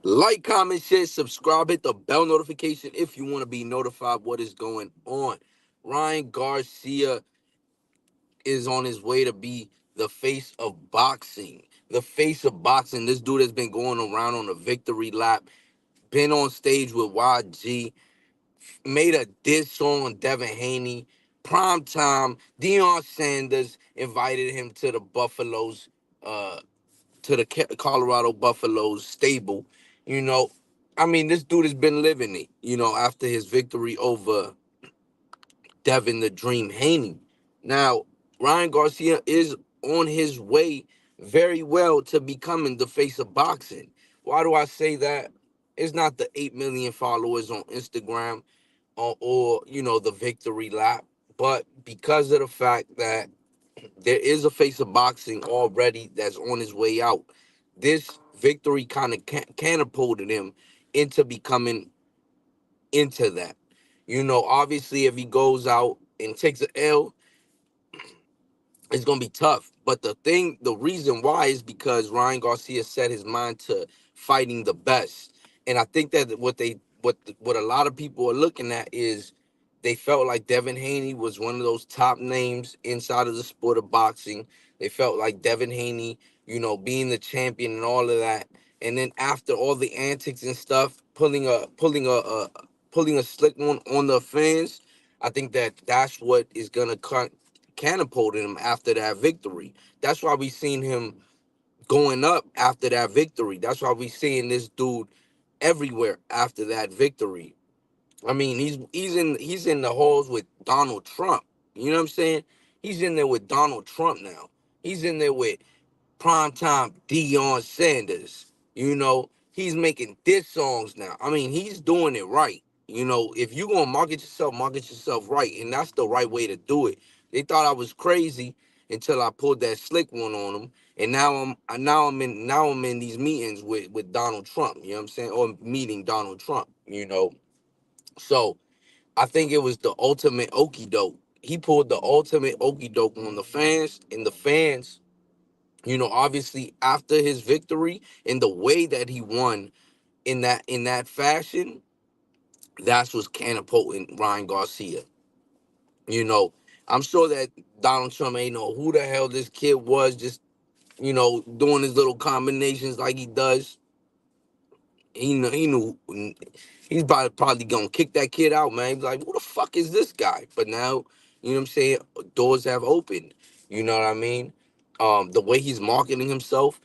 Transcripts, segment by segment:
Like, comment, share, subscribe, hit the bell notification if you want to be notified what is going on. Ryan Garcia is on his way to be the face of boxing. The face of boxing. This dude has been going around on a victory lap, been on stage with YG, made a diss song on Devin Haney. Prime time, Deion Sanders invited him to the Buffaloes, to the Colorado Buffaloes stable. You know, I mean, this dude has been living it. After his victory over Devin the Dream Haney. Now, Ryan Garcia is on his way very well to becoming the face of boxing. Why do I say that? It's not the 8 million followers on Instagram or the victory lap, but because of the fact that there is a face of boxing already that's on his way out. This victory kind of catapulted him into becoming into that. Obviously, if he goes out and takes an L, it's gonna be tough. But the reason why is because Ryan Garcia set his mind to fighting the best, and I think that what a lot of people are looking at is they felt like Devin Haney was one of those top names inside of the sport of boxing. They felt like Devin Haney, being the champion and all of that, and then after all the antics and stuff, pulling a slick one on the fans. I think that that's what is gonna catapulted him after that victory. That's why we seen him going up after that victory. That's why we seeing this dude everywhere after that victory. I mean, he's in the halls with Donald Trump. You know what I'm saying? He's in there with Donald Trump now. He's in there with primetime Deion Sanders. He's making diss songs now. I mean, he's doing it right. If you gonna market yourself right, and that's the right way to do it. They thought I was crazy until I pulled that slick one on them, and now I'm in these meetings with Donald Trump. You know what I'm saying? Or meeting Donald Trump. So I think it was the ultimate okey doke. He pulled the ultimate okey doke on the fans, and the fans, obviously after his victory and the way that he won in that fashion, that's what's catapulting Ryan Garcia. You know, I'm sure that Donald Trump ain't know who the hell this kid was, just doing his little combinations like he does. He knew he's probably gonna kick that kid out, man. He's like, who the fuck is this guy? But now, you know what I'm saying, doors have opened. You know what I mean? The way he's marketing himself,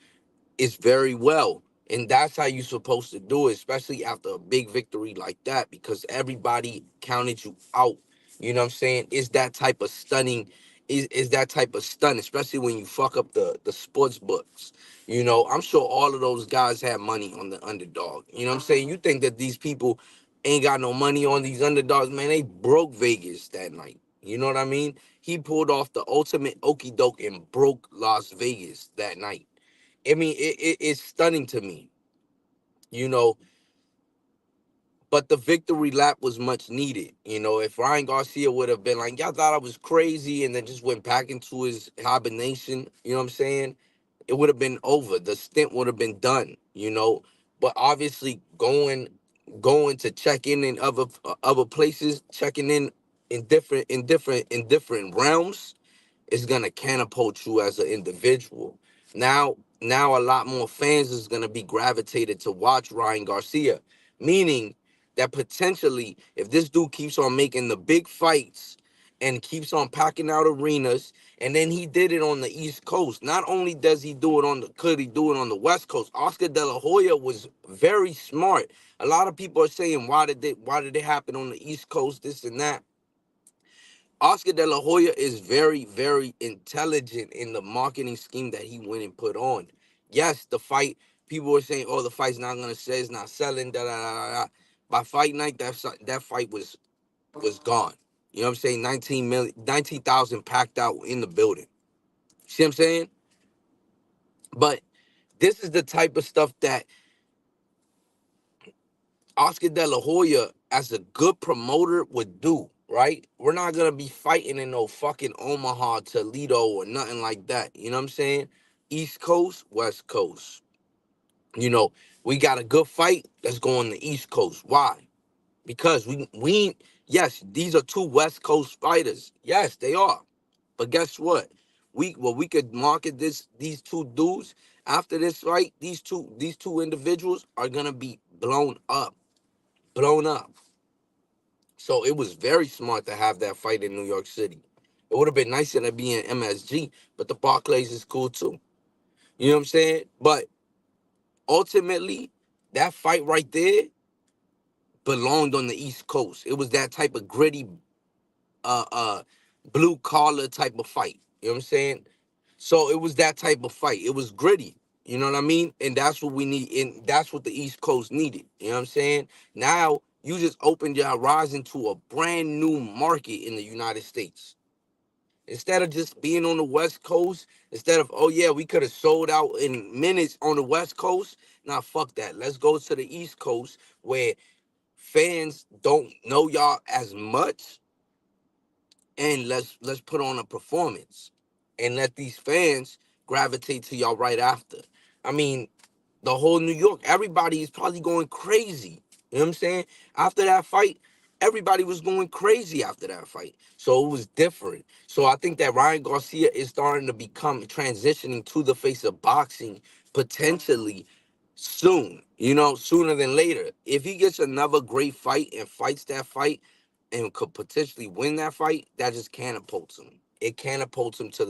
it's very well. And that's how you're supposed to do it, especially after a big victory like that, because everybody counted you out. You know what I'm saying? Is that type of stun, especially when you fuck up the sports books. I'm sure all of those guys have money on the underdog. You know what I'm saying? You think that these people ain't got no money on these underdogs, man. They broke Vegas that night. You know what I mean? He pulled off the ultimate okey doke and broke Las Vegas that night. I mean, it's stunning to me, you know. But the victory lap was much needed. If Ryan Garcia would have been like, y'all thought I was crazy, and then just went back into his hibernation, you know what I'm saying? It would have been over. The stint would have been done, But obviously, going to check in other places, checking in different realms, is gonna catapult you as an individual. Now a lot more fans is gonna be gravitated to watch Ryan Garcia, meaning that potentially if this dude keeps on making the big fights and keeps on packing out arenas, and then he did it on the East Coast. Not only could he do it on the West Coast? Oscar De La Hoya was very smart. A lot of people are saying why did it happen on the East Coast, this and that. Oscar De La Hoya is very, very intelligent in the marketing scheme that he went and put on. Yes, the fight, people were saying, oh, the fight's not going to sell, it's not selling, da da da da. By fight night, that fight was gone. You know what I'm saying? 19,000 packed out in the building. See what I'm saying? But this is the type of stuff that Oscar De La Hoya, as a good promoter, would do, right? We're not gonna be fighting in no fucking Omaha, Toledo, or nothing like that. You know what I'm saying? East Coast, West Coast. You know, we got a good fight. Let's go on the East Coast. Why? Because we yes, these are two West Coast fighters. Yes, they are. But guess what? We could market these two dudes after this fight. These two individuals are gonna be blown up, blown up. So it was very smart to have that fight in New York City. It would have been nicer to be in MSG, but the Barclays is cool too. You know what I'm saying? But ultimately, that fight right there belonged on the East Coast. It was that type of gritty, uh, uh, blue collar type of fight. You know what I'm saying? So it was that type of fight. It was gritty. You know what I mean? And that's what we need. And that's what the East Coast needed. You know what I'm saying? Now you just opened your horizon to a brand new market in the United States. Instead of just being on the West Coast, instead of, oh yeah, we could have sold out in minutes on the West Coast. Nah, fuck that. Let's go to the East Coast where fans don't know y'all as much, and let's put on a performance and let these fans gravitate to y'all right after. I mean, the whole New York, everybody is probably going crazy. You know what I'm saying? After that fight, everybody was going crazy after that fight. So it was different. So I think that Ryan Garcia is starting to become transitioning to the face of boxing potentially soon, sooner than later. If he gets another great fight and fights that fight and could potentially win that fight, that just catapults him. It catapults him to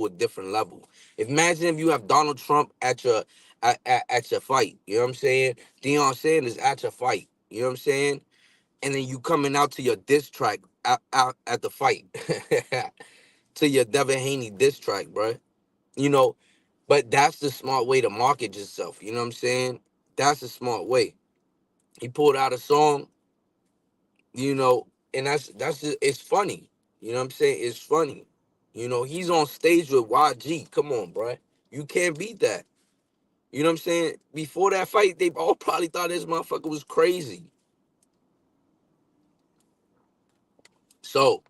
a different level. Imagine if you have Donald Trump at your fight. You know what I'm saying? Deion Sanders at your fight. You know what I'm saying? And then you coming out to your diss track out at the fight. To your Devin Haney diss track, bruh. You know, but that's the smart way to market yourself. You know what I'm saying? That's the smart way. He pulled out a song, and that's just, it's funny. You know what I'm saying? It's funny. He's on stage with YG. Come on, bruh. You can't beat that. You know what I'm saying? Before that fight, they all probably thought this motherfucker was crazy. So,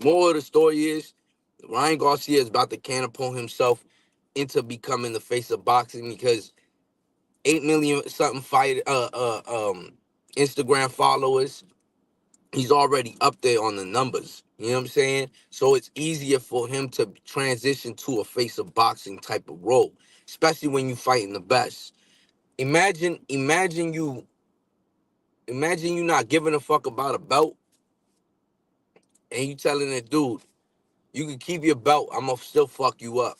more of the story is Ryan Garcia is about to catapult himself into becoming the face of boxing because 8 million something Instagram followers. He's already up there on the numbers. You know what I'm saying? So it's easier for him to transition to a face of boxing type of role, especially when you fighting the best. Imagine, imagine you not giving a fuck about a belt, and you telling that dude, you can keep your belt, I'm gonna still fuck you up,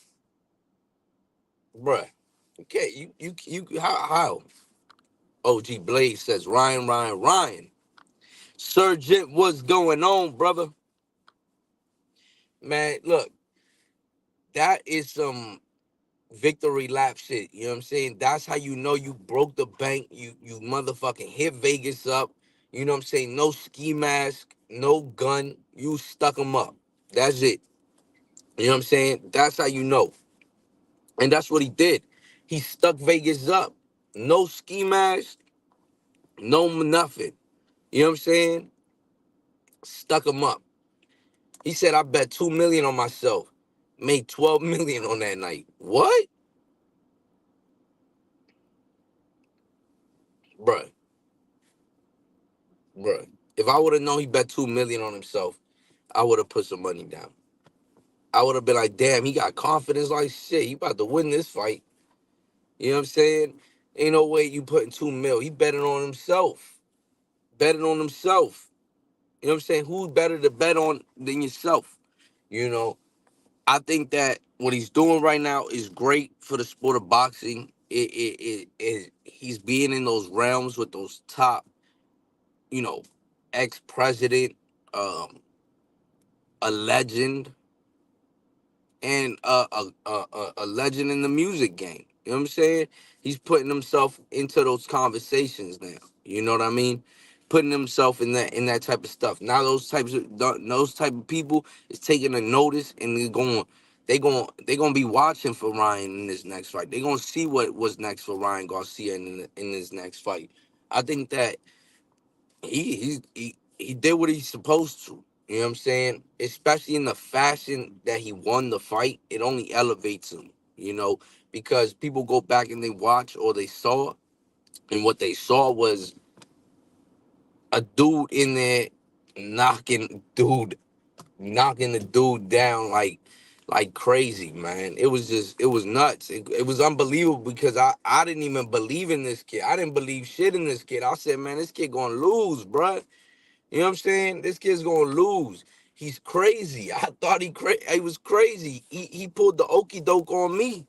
bruh. Okay, how? OG Blaze says Ryan, Ryan, Ryan. Sergeant, what's going on, brother? Man, look, that is some victory lap shit. You know what I'm saying? That's how you know you broke the bank. You motherfucking hit Vegas up. You know what I'm saying? No ski mask, no gun. You stuck him up. That's it. You know what I'm saying? That's how you know. And that's what he did. He stuck Vegas up. No ski mask, no nothing. You know what I'm saying? Stuck him up. He said, I bet 2 million on myself. Made 12 million on that night. What? Bruh, bruh. If I would have known he bet 2 million on himself, I would have put some money down. I would have been like, damn, he got confidence like shit. He about to win this fight. You know what I'm saying? Ain't no way you putting 2 mil. He betting on himself. Betting on himself. You know what I'm saying? Who's better to bet on than yourself? You know, I think that what he's doing right now is great for the sport of boxing. He's being in those realms with those top, you know, ex-president, um, a legend, and a legend in the music game. You know what I'm saying? He's putting himself into those conversations now. You know what I mean? Putting himself in that type of stuff. Now those type of people is taking a notice, and they gonna be watching for Ryan in this next fight. They gonna see what was next for Ryan Garcia in this next fight. I think that he did what he's supposed to. You know what I'm saying? Especially in the fashion that he won the fight, it only elevates him. you know, because people go back and they watch or they saw, and what they saw was a dude in there knocking dude knocking the dude down like crazy, man. It was just, it was nuts. It was unbelievable because I didn't even believe in this kid. I didn't believe shit in this kid. I said, man, this kid gonna lose, bruh. You know what I'm saying? This kid's gonna lose. He's crazy. I thought he was crazy. He pulled the okey doke on me,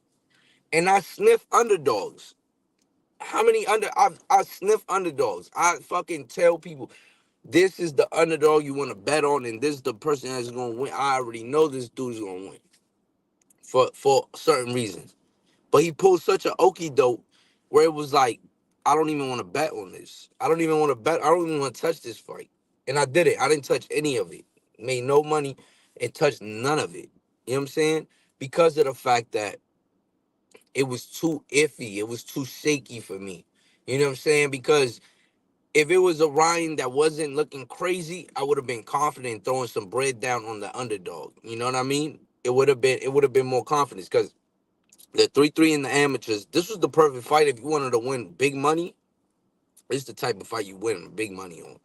and I sniff underdogs. How many I sniff underdogs? I fucking tell people, this is the underdog you want to bet on, and this is the person that's gonna win. I already know this dude's gonna win for certain reasons. But he pulled such an okey doke where it was like, I don't even want to bet on this. I don't even want to bet. I don't even want to touch this fight. And I did it. I didn't touch any of it. Made no money and touched none of it. You know what I'm saying? Because of the fact that it was too iffy. It was too shaky for me. You know what I'm saying? Because if it was a Ryan that wasn't looking crazy, I would have been confident throwing some bread down on the underdog. You know what I mean? It would have been more confidence because the 3-3 in the amateurs, this was the perfect fight if you wanted to win big money. It's the type of fight you win big money on.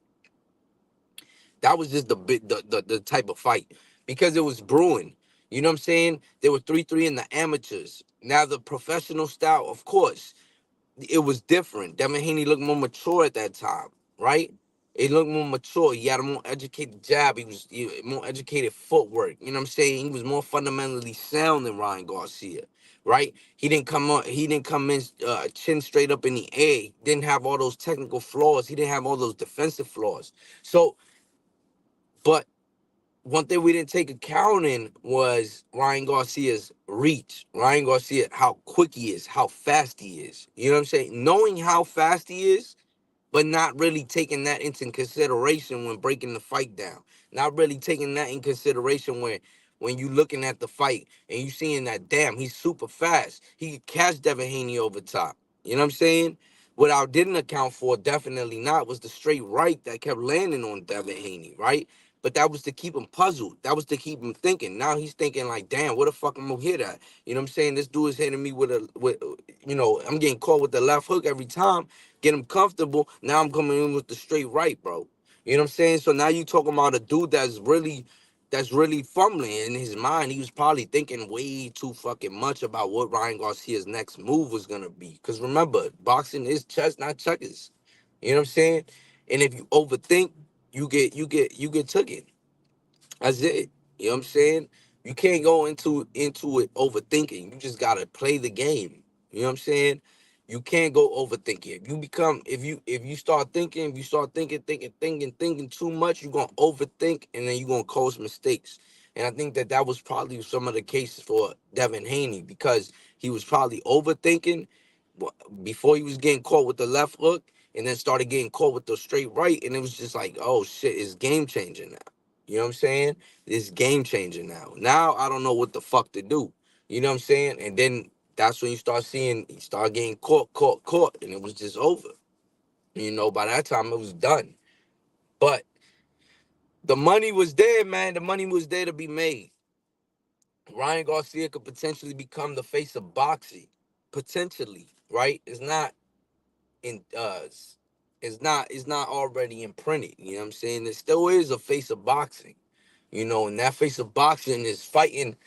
That was just the type of fight because it was brewing. You know what I'm saying? There were 3-3 in the amateurs. Now the professional style, of course, it was different. Devin Haney looked more mature at that time, right? He looked more mature. He had a more educated jab. He more educated footwork. You know what I'm saying? He was more fundamentally sound than Ryan Garcia, right? He didn't come on. He didn't come in chin straight up in the air. He didn't have all those technical flaws. He didn't have all those defensive flaws. So, but one thing we didn't take account in was Ryan Garcia's reach. Ryan Garcia, how quick he is, how fast he is. You know what I'm saying? Knowing how fast he is, but not really taking that into consideration when breaking the fight down. Not really taking that in consideration when you looking at the fight and you seeing that, damn, he's super fast. He could catch Devin Haney over top. You know what I'm saying? What I didn't account for, definitely not, was the straight right that kept landing on Devin Haney, right? But that was to keep him puzzled. That was to keep him thinking. Now he's thinking like, damn, where the fuck am I gonna hit at? You know what I'm saying? This dude is hitting me with, I'm getting caught with the left hook every time, get him comfortable. Now I'm coming in with the straight right, bro. You know what I'm saying? So now you talking about a dude that's really fumbling in his mind. He was probably thinking way too fucking much about what Ryan Garcia's next move was gonna be. Cause remember, boxing is chess, not checkers. You know what I'm saying? And if you overthink, you get took it. That's it. You know what I'm saying? You can't go into it overthinking. You just gotta play the game. You know what I'm saying? You can't go overthinking. If you start thinking, if you start thinking too much, you're gonna overthink and then you're gonna cause mistakes. And I think that was probably some of the cases for Devin Haney because he was probably overthinking before he was getting caught with the left hook and then started getting caught with the straight right. And it was just like, oh shit, it's game changing now. You know what I'm saying? It's game changing now. Now I don't know what the fuck to do. You know what I'm saying? And then that's when you start getting caught, and it was just over. By that time it was done. But the money was there, man. The money was there to be made. Ryan Garcia could potentially become the face of boxing. Potentially, right? It's not already imprinted. You know what I'm saying? There still is a face of boxing. And that face of boxing is fighting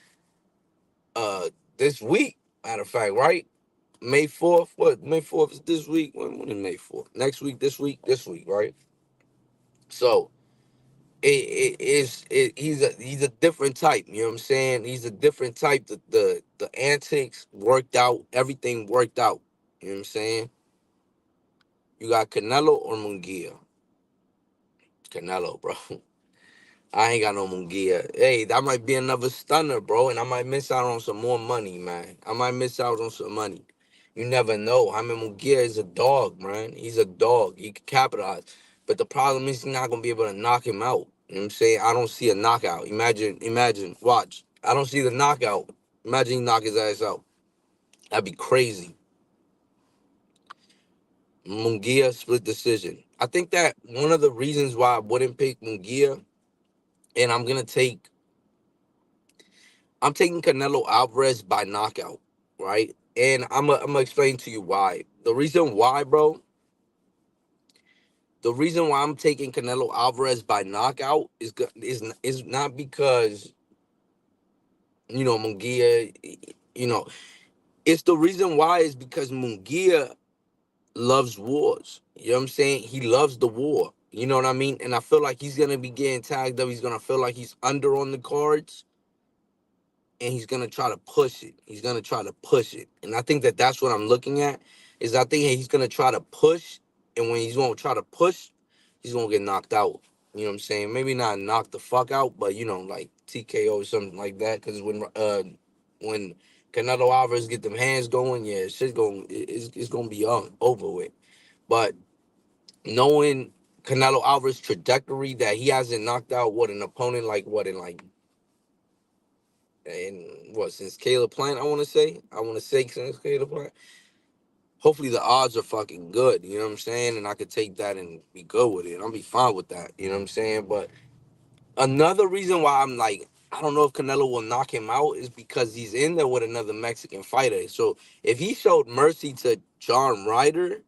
uh this week. Matter of fact, right? May 4th. What? May 4th is this week. When is May 4th? Next week, this week, right? So he's a different type. You know what I'm saying? He's a different type. The antics worked out. Everything worked out. You know what I'm saying? You got Canelo or Munguia? Canelo, bro. I ain't got no Munguia. Hey, that might be another stunner, bro, and I might miss out on some more money, man. I might miss out on some money. You never know. I mean, Munguia is a dog, man. He's a dog. He can capitalize. But the problem is he's not going to be able to knock him out. You know what I'm saying? I don't see a knockout. Imagine, watch. I don't see the knockout. Imagine he knock his ass out. That'd be crazy. Munguia split decision. I think that one of the reasons why I wouldn't pick Munguia, and I'm taking Canelo Alvarez by knockout. right? And I'm gonna explain to you why. The reason why, bro, the reason why I'm taking Canelo Alvarez by knockout is not because, Munguia, you know, it's the reason why is because Munguia loves wars. You know what I'm saying? He loves the war. You know what I mean? And I feel like he's gonna be getting tagged up. He's gonna feel like he's under on the cards, and he's gonna try to push it. He's gonna try to push it, and I think that that's what I'm looking at. Is I think he's gonna try to push, and when he's gonna try to push, he's gonna get knocked out. You know what I'm saying? Maybe not knock the fuck out, but like TKO or something like that. Because when Canelo Alvarez get them hands going, yeah, it's gonna be over with. But knowing Canelo Alvarez' trajectory, that he hasn't knocked out what an opponent like what in like in what since Caleb Plant, I want to say since Caleb Plant. Hopefully the odds are fucking good. You know what I'm saying? And I could take that and be good with it. I'll be fine with that. You know what I'm saying? But another reason why I'm like, I don't know if Canelo will knock him out is because he's in there with another Mexican fighter. So if he showed mercy to John Ryder,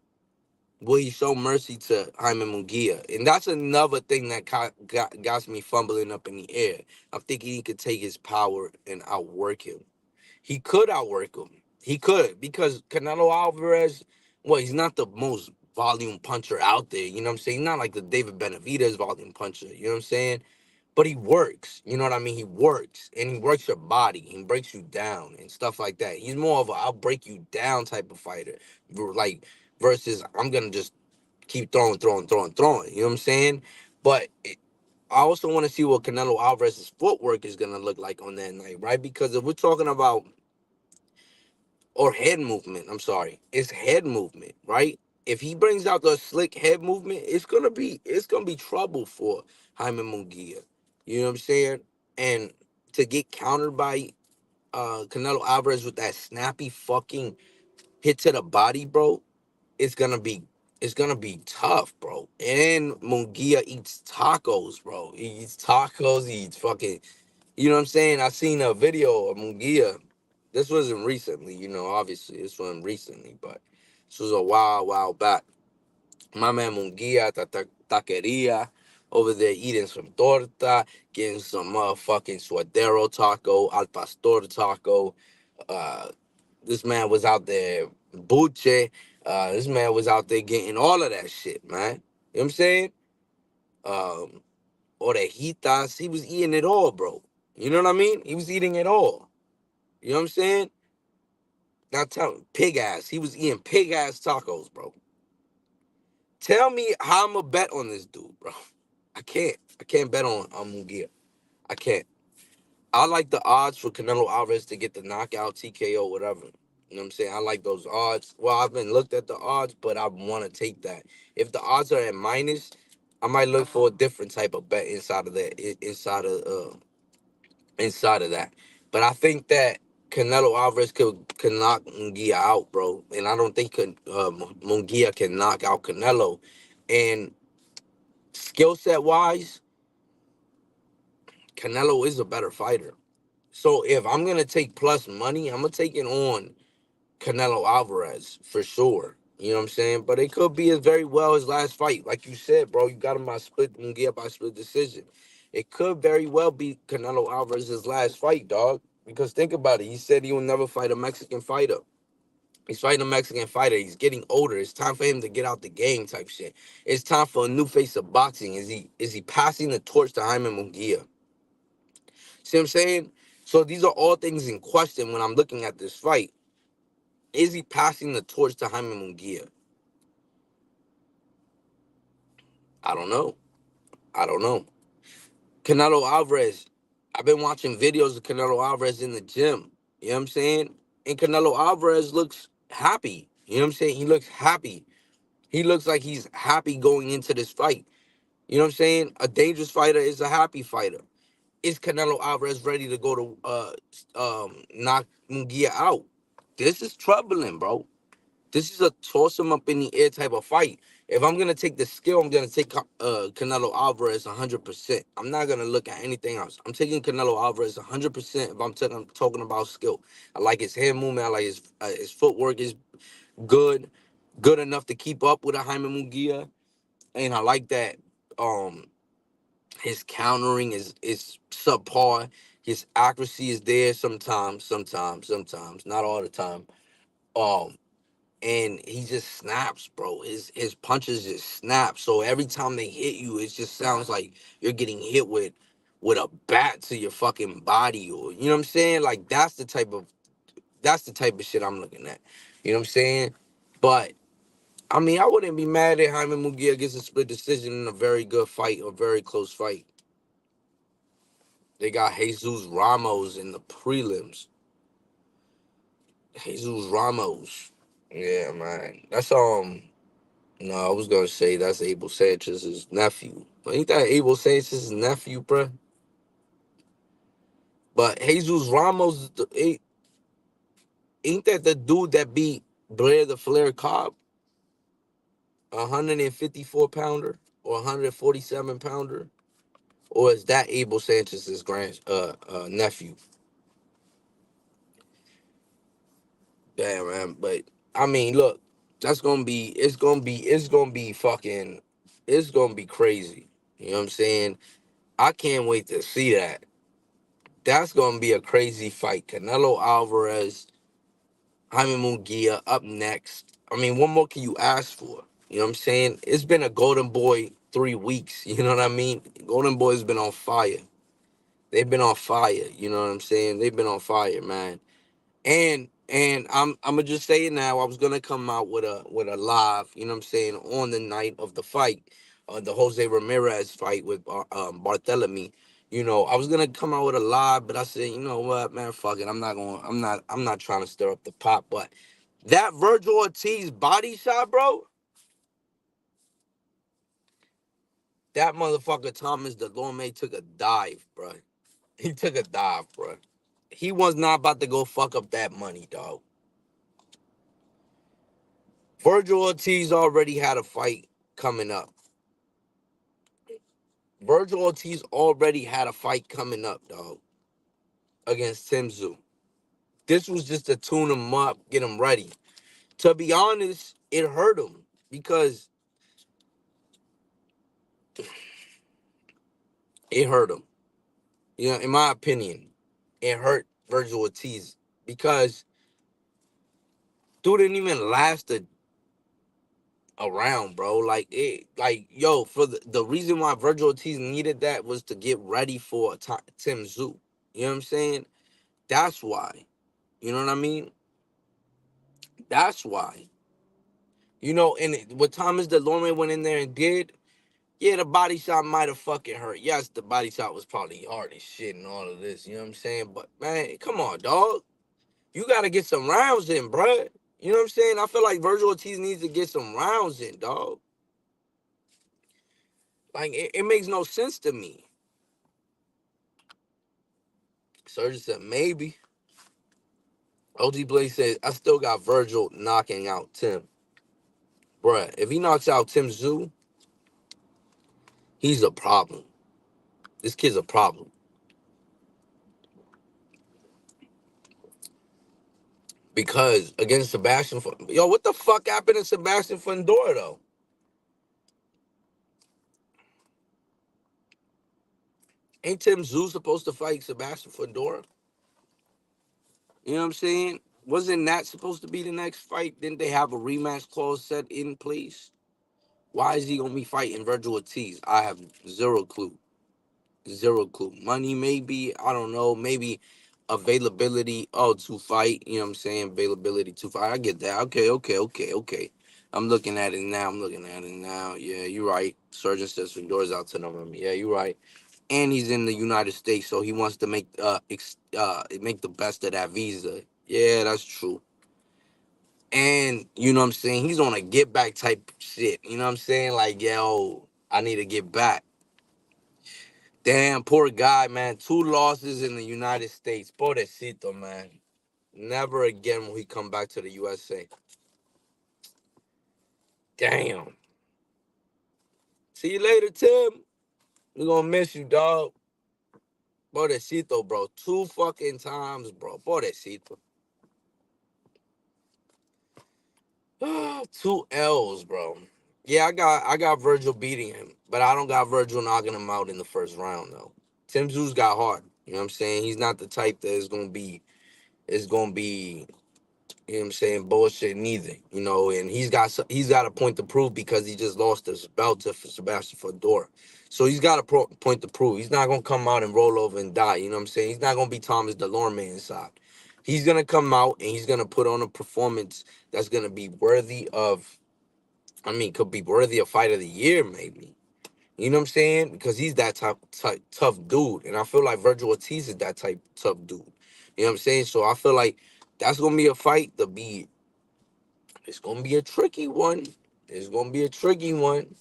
will he show mercy to Jaime Munguia? And that's another thing that got me fumbling up in the air. I'm thinking he could take his power and outwork him. He could outwork him. He could, because Canelo Alvarez, well, he's not the most volume puncher out there. You know what I'm saying? Not like the David Benavidez volume puncher. You know what I'm saying? But he works. You know what I mean? He works, and he works your body. He breaks you down and stuff like that. He's more of a I'll break you down type of fighter, like versus I'm gonna just keep throwing, throwing, throwing, throwing. You know what I'm saying? But I also want to see what Canelo Alvarez's footwork is gonna look like on that night, right? Because if we're talking about or head movement, I'm sorry, it's head movement, right? If he brings out the slick head movement, it's gonna be trouble for Jaime Munguia. You know what I'm saying? And to get countered by Canelo Alvarez with that snappy fucking hit to the body, bro, it's gonna be it's gonna be tough, bro. And Munguia eats tacos, bro. He eats tacos. He eats fucking. You know what I'm saying? I seen a video of Munguia. This wasn't recently, obviously this wasn't recently, but this was a while back. My man Munguia at the taqueria over there eating some torta, getting some motherfucking suadero taco, al pastor taco. Uh, this man was out there buche. This man was out there getting all of that shit, man. You know what I'm saying? Um, Orejitas. He was eating it all, bro. You know what I mean? He was eating it all. You know what I'm saying? Now tell me, pig ass. He was eating pig ass tacos, bro. Tell me how I'm gonna bet on this dude, bro. I can't. I can't bet on Munguia. I can't. I like the odds for Canelo Alvarez to get the knockout, TKO, whatever. You know what I'm saying? I like those odds. Well, I've been looked at the odds, but I want to take that. If the odds are at minus, I might look for a different type of bet inside of that. Inside of that. But I think that Canelo Alvarez could knock Munguia out, bro. And I don't think Munguia can knock out Canelo. And skill set wise, Canelo is a better fighter. So if I'm gonna take plus money, I'm gonna take it on Canelo Alvarez for sure. You know what I'm saying? But it could be as very well his last fight. Like you said, bro, you got him by split Munguia by split decision. It could very well be Canelo Alvarez's last fight, dog. Because think about it. He said he will never fight a Mexican fighter. He's fighting a Mexican fighter. He's getting older. It's time for him to get out the game type shit. It's time for a new face of boxing. Is he passing the torch to Jaime Munguia? See what I'm saying? So these are all things in question when I'm looking at this fight. Is he passing the torch to Jaime Munguia? I don't know. I don't know. Canelo Alvarez. I've been watching videos of Canelo Alvarez in the gym. You know what I'm saying? And Canelo Alvarez looks happy. You know what I'm saying? He looks happy. He looks like he's happy going into this fight. You know what I'm saying? A dangerous fighter is a happy fighter. Is Canelo Alvarez ready to go to knock Munguia out? This is troubling, bro. This is a toss him up in the air type of fight. If I'm gonna take the skill, I'm gonna take Canelo Alvarez 100%. I'm not gonna look at anything else. I'm taking Canelo Alvarez 100% if I'm talking about skill. I like his hand movement. I like his footwork is good, good enough to keep up with a Jaime Munguia, and I like that. Um, his countering is subpar. His accuracy is there sometimes, not all the time. Um, and he just snaps, bro. His punches just snap. So every time they hit you, it just sounds like you're getting hit with a bat to your fucking body, or you know what I'm saying? Like that's the type of shit I'm looking at. You know what I'm saying? But I mean, I wouldn't be mad if Jaime Munguia gets a split decision in a very good fight, a very close fight. They got Jesus Ramos in the prelims. Jesus Ramos. Yeah, man. That's no, I was gonna say that's Abel Sanchez's nephew. But ain't that Abel Sanchez's nephew, bruh? But Jesus Ramos ain't that the dude that beat Blair the Flair Cobb? 154 pounder or 147 pounder? Or is that Abel Sanchez's nephew? Damn, man. But I mean, look, it's gonna be fucking, it's gonna be crazy. You know what I'm saying? I can't wait to see that. That's gonna be a crazy fight. Canelo Alvarez, Jaime Munguia up next. I mean, what more can you ask for? You know what I'm saying? It's been a Golden Boy 3 weeks. You know what I mean? Golden Boy's been on fire. They've been on fire. You know what I'm saying? They've been on fire, man. And I'm gonna just say it now. I was gonna come out with a live, you know what I'm saying, on the night of the fight, the Jose Ramirez fight with Barthélemy. You know, I was gonna come out with a live, but I said, you know what, man, fuck it. I'm not trying to stir up the pot. But that Virgil Ortiz body shot, bro, that motherfucker Thomas Delorme took a dive, bro. He took a dive, bro. He was not about to go fuck up that money, dog. Virgil Ortiz already had a fight coming up. Virgil Ortiz already had a fight coming up, dog, against Tim Tszyu. This was just to tune him up, get him ready. To be honest, it hurt him because it hurt him. You know, in my opinion, it hurt Virgil Ortiz because dude didn't even last around, bro. Like yo, for the reason why Virgil Ortiz needed that was to get ready for Tim Tszyu. You know what I'm saying? That's why. You know what I mean? That's why. You know, and what Thomas DeLorme went in there and did, yeah, the body shot might have fucking hurt. Yes, the body shot was probably hard as shit and all of this. You know what I'm saying? But man, come on, dog. You got to get some rounds in, bruh. You know what I'm saying? I feel like Virgil Ortiz needs to get some rounds in, dog. Like it makes no sense to me. Surgeon said maybe. OG Blaze said I still got Virgil knocking out Tim, bruh. If he knocks out Tim Tszyu, he's a problem. This kid's a problem. Because against Sebastian, yo, what the fuck happened to Sebastian Fundora though? Ain't Tim Tszyu supposed to fight Sebastian Fundora? You know what I'm saying? Wasn't that supposed to be the next fight? Didn't they have a rematch clause set in place? Why is he gonna be fighting Virgil Ortiz? I have zero clue. Zero clue. Money, maybe. I don't know. Maybe availability. Oh, to fight. You know what I'm saying? Availability to fight. I get that. Okay. I'm looking at it now. Yeah, you're right. Surgeon says Fedor's out to November. Yeah, you're right. And he's in the United States, so he wants to make the best of that visa. Yeah, that's true. And you know what I'm saying? He's on a get back type shit. You know what I'm saying? Like, yo, I need to get back. Damn, poor guy, man. 2 losses in the United States. Pobrecito, man. Never again will he come back to the USA. Damn. See you later, Tim. We gonna miss you, dog. Pobrecito, bro. 2 fucking times, bro. Pobrecito. 2 L's, bro. Yeah, I got Virgil beating him, but I don't got Virgil knocking him out in the first round though. Tim Zoo's got heart. You know what I'm saying? He's not the type that is gonna be you know what I'm saying, bullshit neither. You know, and he's got a point to prove because he just lost his belt to Sebastian Fedora. So he's got a point to prove. He's not gonna come out and roll over and die. You know what I'm saying? He's not gonna be Thomas DeLorme inside. He's gonna come out and he's gonna put on a performance that's gonna be worthy of. I mean, could be worthy of fight of the year, maybe. You know what I'm saying? Because he's that type tough dude, and I feel like Virgil Ortiz is that type tough dude. You know what I'm saying? So I feel like that's gonna be a fight to be. It's gonna be a tricky one. It's gonna be a tricky one.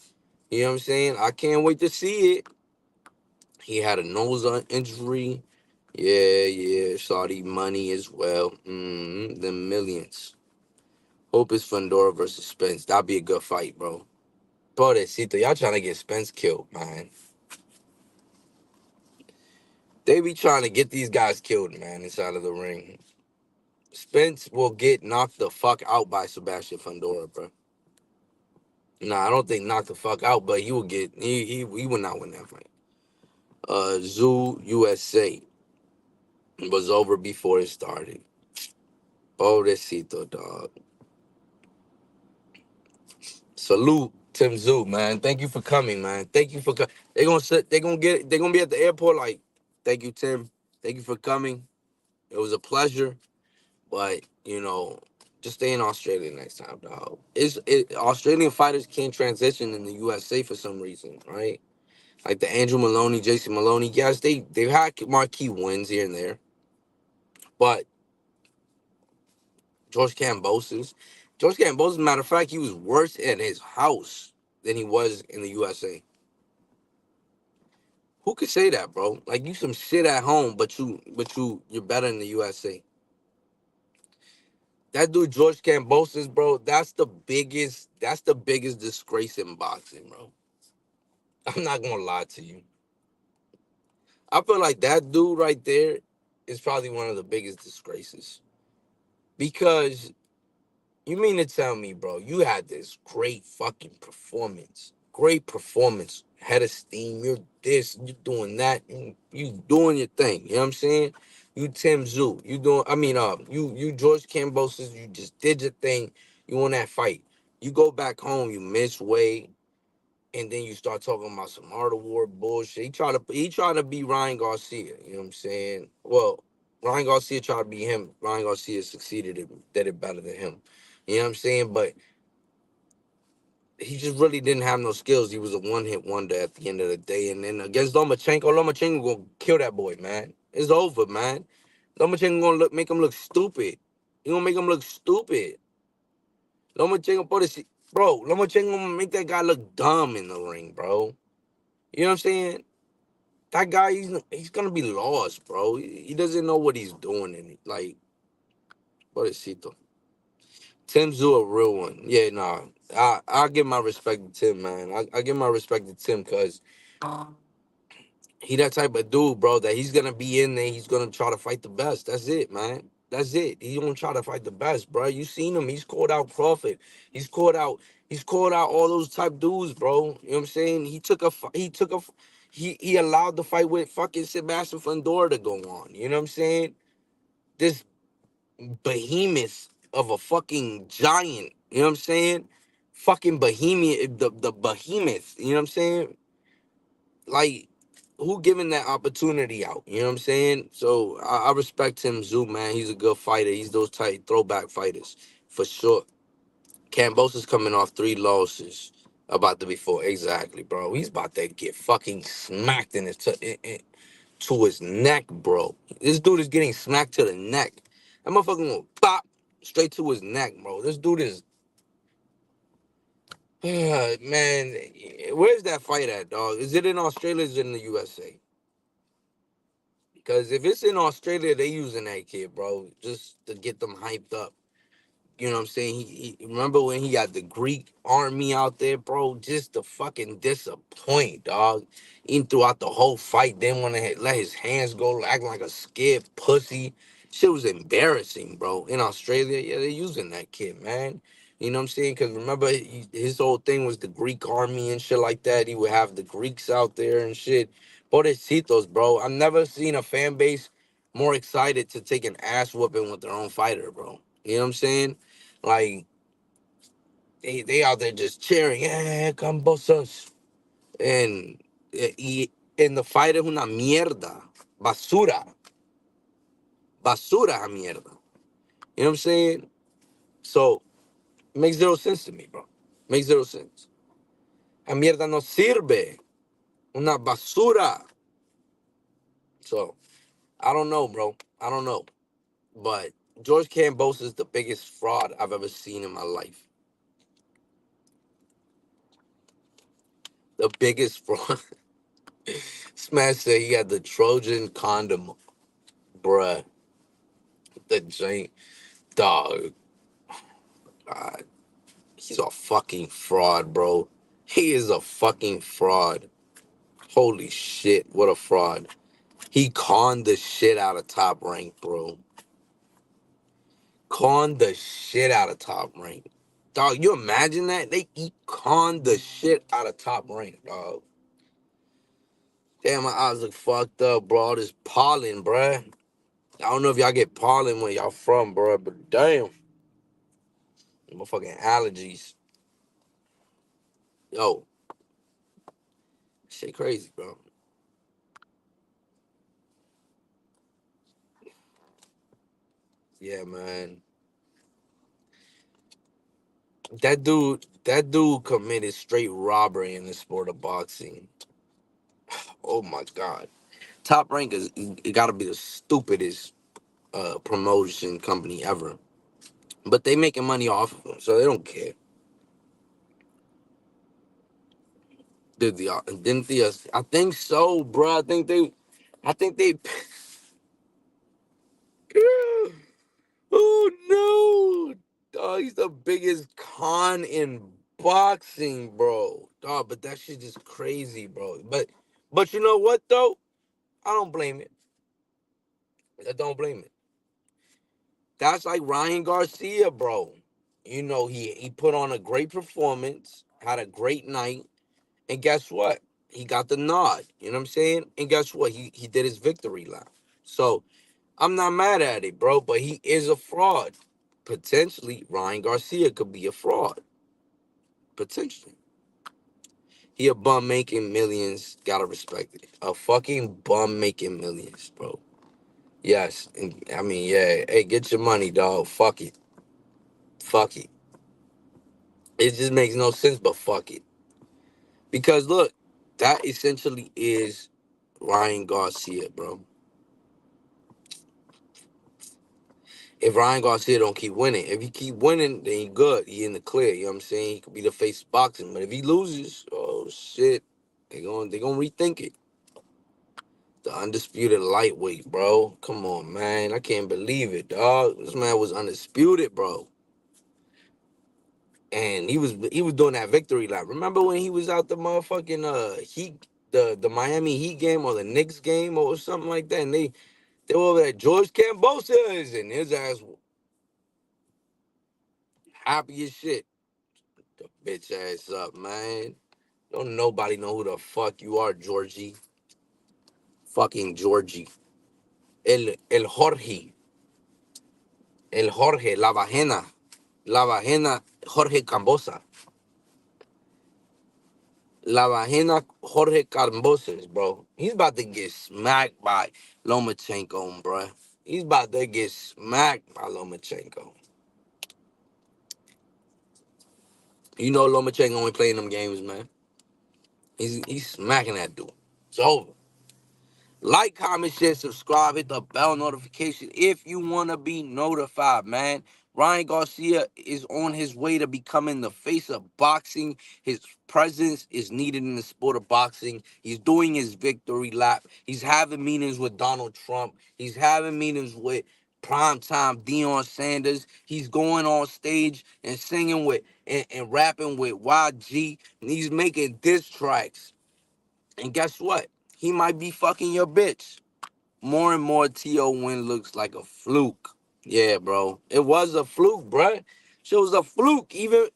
You know what I'm saying? I can't wait to see it. He had a nose injury. Yeah, yeah. Saudi money as well. The millions. Hope it's Fundora versus Spence. That'd be a good fight, bro. Pobrecito, y'all trying to get Spence killed, man. They be trying to get these guys killed, man, inside of the ring. Spence will get knocked the fuck out by Sebastian Fundora, bro. Nah, I don't think knocked the fuck out, but he will get he would not win that fight. Zoo USA was over before it started. Pobrecito, dog. Salute, Tim Zoo, man. Thank you for coming, man. Thank you for coming. They gonna sit. They gonna get. They gonna be at the airport. Like, thank you, Tim. Thank you for coming. It was a pleasure. But just stay in Australia next time, dog. Australian fighters can't transition in the USA for some reason, right? Like the Andrew Maloney, Jason Maloney. Yes, they've had marquee wins here and there, but George Kambosos, matter of fact, he was worse at his house than he was in the USA. Who could say that, bro? Like you some shit at home, but you're better in the USA. That dude George Kambosos, bro, that's the biggest disgrace in boxing, bro. I'm not gonna lie to you. I feel like that dude right there is probably one of the biggest disgraces. Because you mean to tell me, bro, you had this great fucking performance. Great performance. Head of steam. You're this, you're doing that, and you doing your thing. You know what I'm saying? You Tim Zoo. You George Kambosos, you just did your thing. You won that fight. You go back home, you miss weight, and then you start talking about some art of war bullshit. He tried to be Ryan Garcia. You know what I'm saying? Well, Ryan Garcia tried to be him. Ryan Garcia succeeded and did it better than him. You know what I'm saying? But he just really didn't have no skills. He was a one-hit wonder at the end of the day. And then against Lomachenko gonna kill that boy, man. It's over, man. Lomachenko gonna make him look stupid. He gonna make him look stupid. Lomachenko, Lomachenko gonna make that guy look dumb in the ring, bro. You know what I'm saying? That guy, he's gonna be lost, bro. He doesn't know what he's doing, and like, pobrecito. Tim Zoo a real one. Yeah, nah. I give my respect to Tim, man. I give my respect to Tim because he that type of dude, bro, that he's gonna be in there. He's gonna try to fight the best. That's it, man. That's it. He's gonna try to fight the best, bro. You seen him? He's called out Crawford. He's called out. He's called out all those type dudes, bro. You know what I'm saying? He allowed the fight with fucking Sebastian Fundora to go on. You know what I'm saying? This behemoth of a fucking giant. You know what I'm saying? Fucking behemoth, the behemoth. You know what I'm saying? Like, who giving that opportunity out? You know what I'm saying? So I respect him, Zoo, man. He's a good fighter. He's those tight throwback fighters for sure. Cambosa's coming off 3 losses. About to be 4. Exactly, bro. He's about to get fucking smacked to his neck, bro. This dude is getting smacked to the neck. That motherfucker gonna pop straight to his neck, bro. This dude is man. Where's that fight at, dog? Is it in Australia? Or is it in the USA? Because if it's in Australia, they using that kid, bro, just to get them hyped up. You know what I'm saying? He remember when he got the Greek army out there, bro? Just to fucking disappoint, dog. Even throughout the whole fight, didn't want to let his hands go, acting like a scared pussy. Shit was embarrassing, bro. In Australia, yeah, they're using that kid, man. You know what I'm saying? Because remember, his whole thing was the Greek army and shit like that. He would have the Greeks out there and shit. Pobrecitos, bro. I've never seen a fan base more excited to take an ass whooping with their own fighter, bro. You know what I'm saying? Like they out there just cheering, yeah, Cambosos. And and the fighter es una mierda. Basura. Basura a mierda. You know what I'm saying? So it makes zero sense to me, bro. Makes zero sense. A mierda no sirve. Una basura. So I don't know, bro. I don't know. But George Cambosos is the biggest fraud I've ever seen in my life. The biggest fraud. Smash said he had the Trojan condom, bruh. The Jane dog. God, he's a fucking fraud, bro. He is a fucking fraud. Holy shit, what a fraud. He conned the shit out of Top Rank, bro. Conned the shit out of Top Rank. Dog, you imagine that? He conned the shit out of Top Rank, dog. Damn, my eyes look fucked up, bro. All this pollen, bruh. I don't know if y'all get pollen where y'all from, bro, but damn. Motherfucking allergies. Yo, shit crazy, bro. Yeah, man. That dude committed straight robbery in the sport of boxing. Oh my god. Top Rank is it gotta be the stupidest promotion company ever. But they making money off of them, so they don't care. Didn't the I think so, bro. I think they oh no. Dog, he's the biggest con in boxing, bro. Dog, but that shit just crazy, bro. But you know what though? I don't blame it. I don't blame it. That's like Ryan Garcia, bro. You know, he put on a great performance, had a great night, and guess what? He got the nod. You know what I'm saying? And guess what? He did his victory lap. So I'm not mad at it, bro. But he is a fraud. Potentially, Ryan Garcia could be a fraud. Potentially, he a bum making millions. Gotta respect it. A fucking bum making millions, bro. Yes, and I mean, yeah. Hey, get your money, dog. Fuck it. Fuck it. It just makes no sense, but fuck it. Because look, that essentially is Ryan Garcia, bro. If Ryan Garcia don't keep winning, if he keep winning, then he good. He in the clear. You know what I'm saying? He could be the face of boxing. But if he loses, oh shit, they gonna rethink it. The undisputed lightweight, bro. Come on, man. I can't believe it, dog. This man was undisputed, bro. And he was doing that victory lap. Remember when he was out the motherfucking Heat, the Miami Heat game or the Knicks game or something like that, and they were over at George Cambosa's and his ass happy as shit. The bitch ass up, man. Don't nobody know who the fuck you are, Georgie. Fucking Georgie. El Jorge. El Jorge, la vagina. La vagina Jorge Cambosa. La vagina Jorge Cambosis, bro. He's about to get smacked by Lomachenko, bro. He's about to get smacked by Lomachenko. You know Lomachenko only playing them games, man. He's smacking that dude. It's over. Like, comment, share, subscribe, hit the bell notification if you want to be notified, man. Ryan Garcia is on his way to becoming the face of boxing. His presence is needed in the sport of boxing. He's doing his victory lap. He's having meetings with Donald Trump. He's having meetings with primetime Deion Sanders. He's going on stage and singing with and rapping with YG, and he's making diss tracks. And guess what? He might be fucking your bitch. More and more, T.O. win looks like a fluke. Yeah, bro. It was a fluke, bruh. Shit was a fluke. Even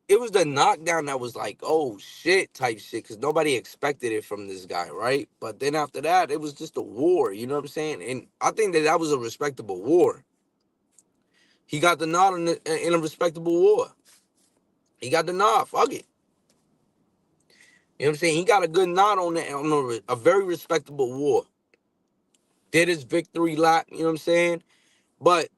it was the knockdown that was like, oh shit, type shit, because nobody expected it from this guy, right? But then after that, it was just a war. You know what I'm saying? And I think that that was a respectable war. He got the nod in a respectable war. He got the nod. Fuck it. You know what I'm saying? He got a good nod on that on a very respectable war. Did his victory lap. You know what I'm saying? But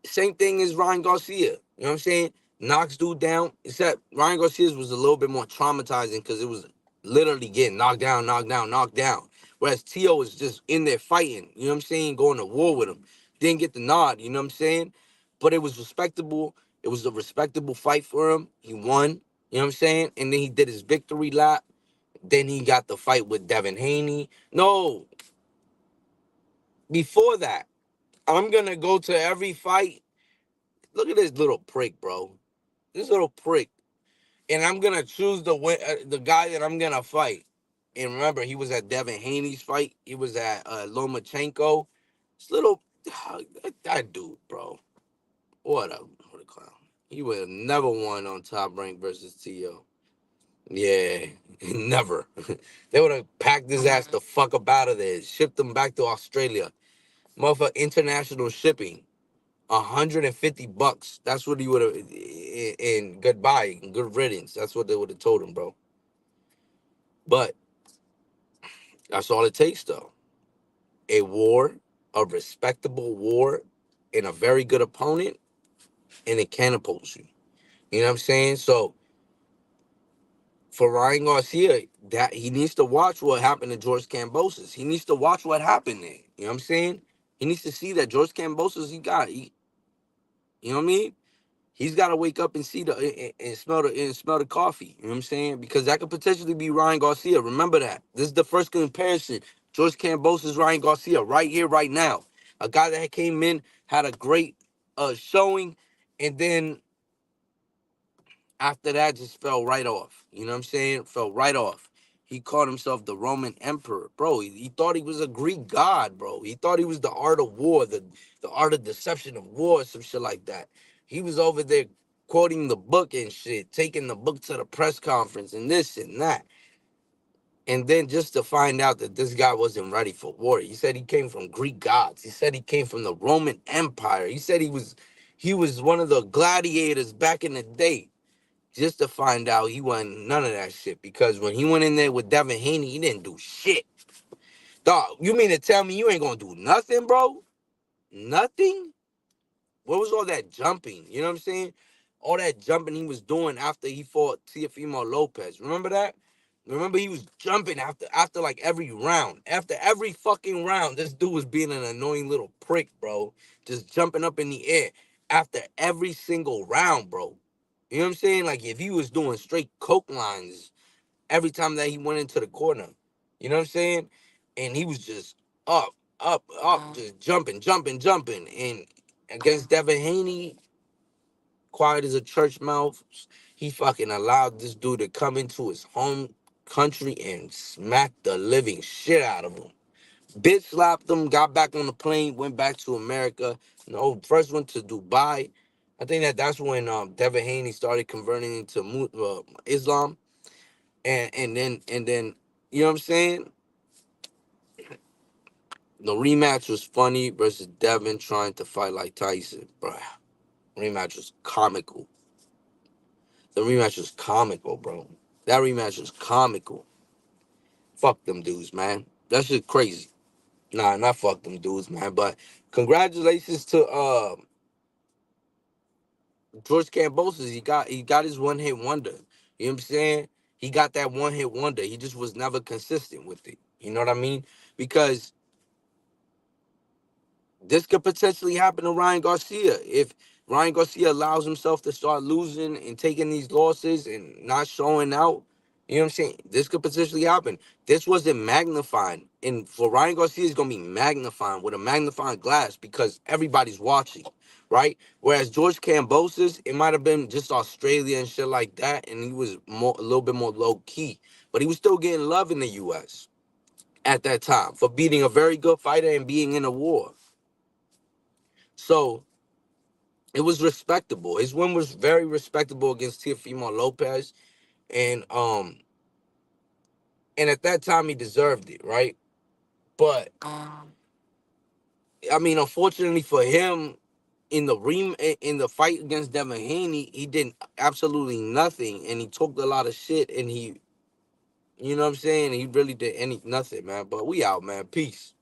same thing as Ryan Garcia. You know what I'm saying? Knocks dude down. Except Ryan Garcia's was a little bit more traumatizing because it was literally getting knocked down, knocked down, knocked down. Whereas T.O. was just in there fighting. You know what I'm saying? Going to war with him. Didn't get the nod. You know what I'm saying? But it was respectable. It was a respectable fight for him. He won. You know what I'm saying? And then he did his victory lap. Then he got the fight with Devin Haney. No, before that, I'm going to go to every fight. Look at this little prick, bro. This little prick. And I'm gonna choose the guy that I'm gonna fight. And remember, he was at Devin Haney's fight. He was at Lomachenko. This little that dude, bro. What a clown. He would have never won on Top Rank versus T.O. Yeah, never. They would have packed his ass the fuck up out of there, shipped him back to Australia. Motherfucker, international shipping. $150. That's what he would have. And goodbye, good riddance. That's what they would have told him, bro. But that's all it takes, though. A war, a respectable war, and a very good opponent, and it catapults you. You know what I'm saying? So for Ryan Garcia, that he needs to watch what happened to George Kambosos. He needs to watch what happened there. You know what I'm saying? He needs to see that George Kambosos, you know what I mean? He's got to wake up and see and smell the coffee. You know what I'm saying? Because that could potentially be Ryan Garcia. Remember that. This is the first comparison. George Kambosos, Ryan Garcia, right here, right now. A guy that came in, had a great showing, and then after that just fell right off. You know what I'm saying? Fell right off. He called himself the Roman Emperor. Bro, he thought he was a Greek god, bro. He thought he was the art of war, the art of deception of war, some shit like that. He was over there quoting the book and shit, taking the book to the press conference and this and that. And then just to find out that this guy wasn't ready for war. He said he came from Greek gods. He said he came from the Roman Empire. He said he was one of the gladiators back in the day. Just to find out he wasn't none of that shit. Because when he went in there with Devin Haney, he didn't do shit. Dog, you mean to tell me you ain't gonna do nothing, bro? Nothing? What was all that jumping? You know what I'm saying? All that jumping he was doing after he fought Teofimo Lopez. Remember that? Remember he was jumping after like every round. After every fucking round, this dude was being an annoying little prick, bro. Just jumping up in the air after every single round, bro. You know what I'm saying? Like if he was doing straight coke lines every time that he went into the corner. You know what I'm saying? And he was just up, up, just jumping, jumping, jumping. And against Devin Haney, quiet as a church mouse, he fucking allowed this dude to come into his home country and smack the living shit out of him. Bitch slapped him, got back on the plane, went back to America. No, first went to Dubai. I think that's when Devin Haney started converting into Islam, and then you know what I'm saying. The rematch was funny versus Devin trying to fight like Tyson, bruh. Rematch was comical. The rematch was comical, bro. That rematch was comical. Fuck them dudes, man. That shit crazy. Nah, not fuck them dudes, man. But congratulations to George Kambosos. He got his one hit wonder. You know what I'm saying? He got that one hit wonder. He just was never consistent with it. You know what I mean? Because this could potentially happen to Ryan Garcia if Ryan Garcia allows himself to start losing and taking these losses and not showing out. You know what I'm saying? This could potentially happen. This wasn't magnifying. And for Ryan Garcia, it's going to be magnifying with a magnifying glass because everybody's watching, right? Whereas George Kambosos, it might have been just Australia and shit like that. And he was a little bit more low key. But he was still getting love in the U.S. at that time for beating a very good fighter and being in a war. So it was respectable. His win was very respectable against Teofimo Lopez. And and at that time he deserved it, right? But I mean, unfortunately for him, in the fight against Devin Haney, he did absolutely nothing, and he talked a lot of shit, and he, you know what I'm saying, he really did nothing, man. But we out, man. Peace.